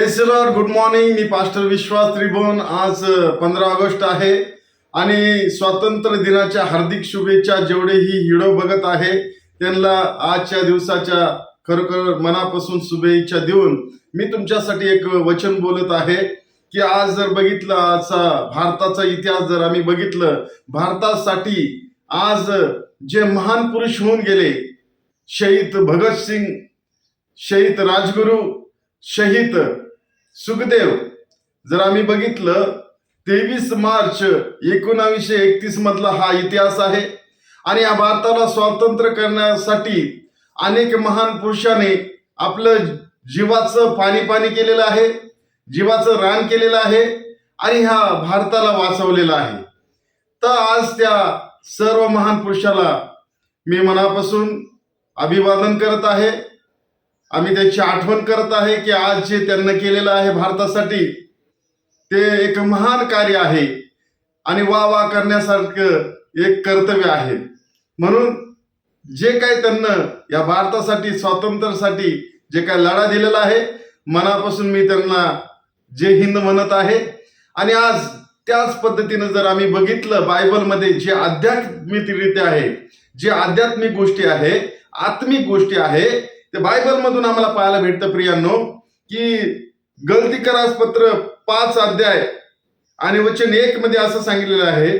Praise the lord. Good morning. मी pastor Vishwas Tribhuvan. आज 15 August आहे आणि स्वातंत्र्य दिनाच्या हार्दिक शुभेच्छा. जेवढेही व्हिडिओ बघत आहे त्यांना आजच्या दिवसाच्या खरोखर मनापासून शुभेच्छा देऊन मी तुमच्यासाठी एक वचन बोलत आहे की आज जर बघितलं, आजचा भारताचा इतिहास जर आम्ही बघितलं, भारतासाठी आज जे महान पुरुष होऊन गेले, शहीद भगतसिंग, शहीद राजगुरू, शहीद सुखदेव, जर आम्ही बघितलं 23 मार्च 1931 मधला हा इतिहास आहे आणि या भारताला स्वातंत्र्य करण्यासाठी अनेक महान पुरुषांनी आपलं जीवाचं पाणी केलेलं आहे, जीवाचं रान केलेलं आहे आणि ह्या भारताला वाचवलेलं आहे. तर आज त्या सर्व महान पुरुषाला मी मनापासून अभिवादन करत आहे. आम्ही त्याची आठवण करत आहे की आज जे त्यांनी केलेलं आहे भारतासाठी ते एक महान कार्य आहे आणि वा करण्यासारखं एक कर्तव्य आहे. म्हणून जे काही त्यांना या भारतासाठी, स्वातंत्र्यासाठी जे काही लढा दिलेला आहे, मनापासून मी त्यांना जय हिंद म्हणत आहे. आणि आज त्याच पद्धतीनं जर आम्ही बघितलं, बायबलमध्ये जे आध्यात्मिकरित्या आहे, जे आध्यात्मिक गोष्टी आहे, आत्मिक गोष्टी आहे, ते बायबल मधून आम्हाला पाहायला भेटतं प्रियांनो, की गलतीकरास पत्र 5 अध्याय आणि वचन 1 मध्ये असं सांगितलेलं आहे,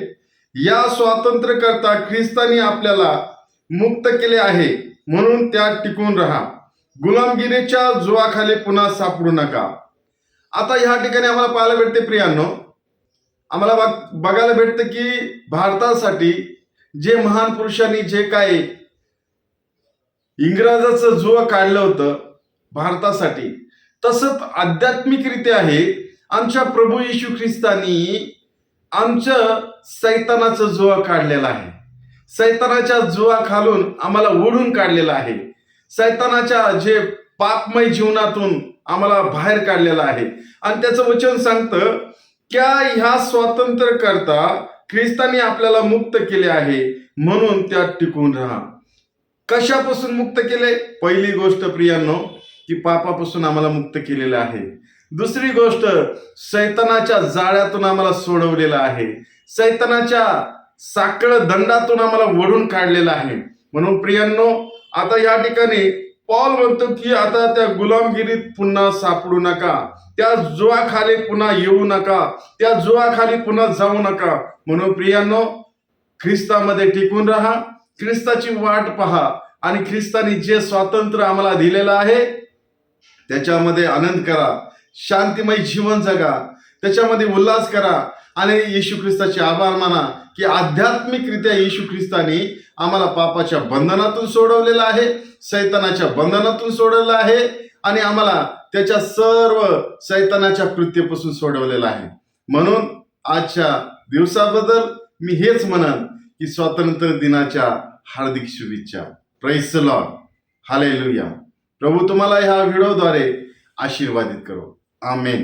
या स्वातंत्र्य करता ख्रिस्तानी आपल्याला मुक्त केले आहे, म्हणून त्यात टिकून राहा, गुलामगिरीच्या जुवाखाली पुन्हा सापडू नका. आता ह्या ठिकाणी आम्हाला पाहायला भेटते प्रियांनो, आम्हाला बघायला भेटतं की भारतासाठी जे महान पुरुषांनी जे काही इंग्रजाचं जुवा काढलं होतं भारतासाठी, तसंच आध्यात्मिकरित्या आहे आमच्या प्रभू येशू ख्रिस्तानी आमचं सैतानाचं जुवा काढलेला आहे. सैतानाच्या जुवा खालून आम्हाला ओढून काढलेला आहे. सैतानाच्या जे पापमय जीवनातून आम्हाला बाहेर काढलेला आहे. आणि त्याचं वचन सांगतं की ह्या स्वातंत्र्य करता ख्रिस्तानी आपल्याला मुक्त केले आहे, म्हणून त्यात टिकून राहा. कशापासून मुक्त केले? पहिली गोष्ट प्रियांनो, की पापापासून आम्हाला मुक्त केलेलं आहे. दुसरी गोष्ट, सैतानाच्या जाळ्यातून आम्हाला सोडवलेलं आहे. सैतानाच्या साखळ दंडातून आम्हाला वढून काढलेलं आहे. म्हणून प्रियांनो, आता या ठिकाणी पॉल म्हणतो की आता त्या गुलामगिरीत पुन्हा सापडू नका, त्या जुवाखाली पुन्हा येऊ नका, त्या जुवाखाली पुन्हा जाऊ नका. म्हणून प्रियांनो, ख्रिस्तामध्ये टिकून राहा, ख्रिस्ताची वाट पहा आणि ख्रिस्तानी जे स्वातंत्र्य आम्हाला दिलेलं आहे त्याच्यामध्ये आनंद करा, शांतिमय जीवन जगा, त्याच्यामध्ये उल्हास करा आणि येशू ख्रिस्ताचे आभार माना की आध्यात्मिकरित्या येशू ख्रिस्तानी आम्हाला पापाच्या बंधनातून सोडवलेलं आहे, सैतानाच्या बंधनातून सोडवलेलं आहे आणि आम्हाला त्याच्या सर्व सैतानाच्या कृत्यापासून सोडवलेलं आहे. म्हणून आजच्या दिवसाबद्दल मी हेच म्हणन की स्वातंत्र्य दिनाच्या हार्दिक शुभेच्छा. Praise the Lord. हालेलुया. प्रभू तुम्हाला ह्या व्हिडिओद्वारे आशीर्वादित करो. आमेन.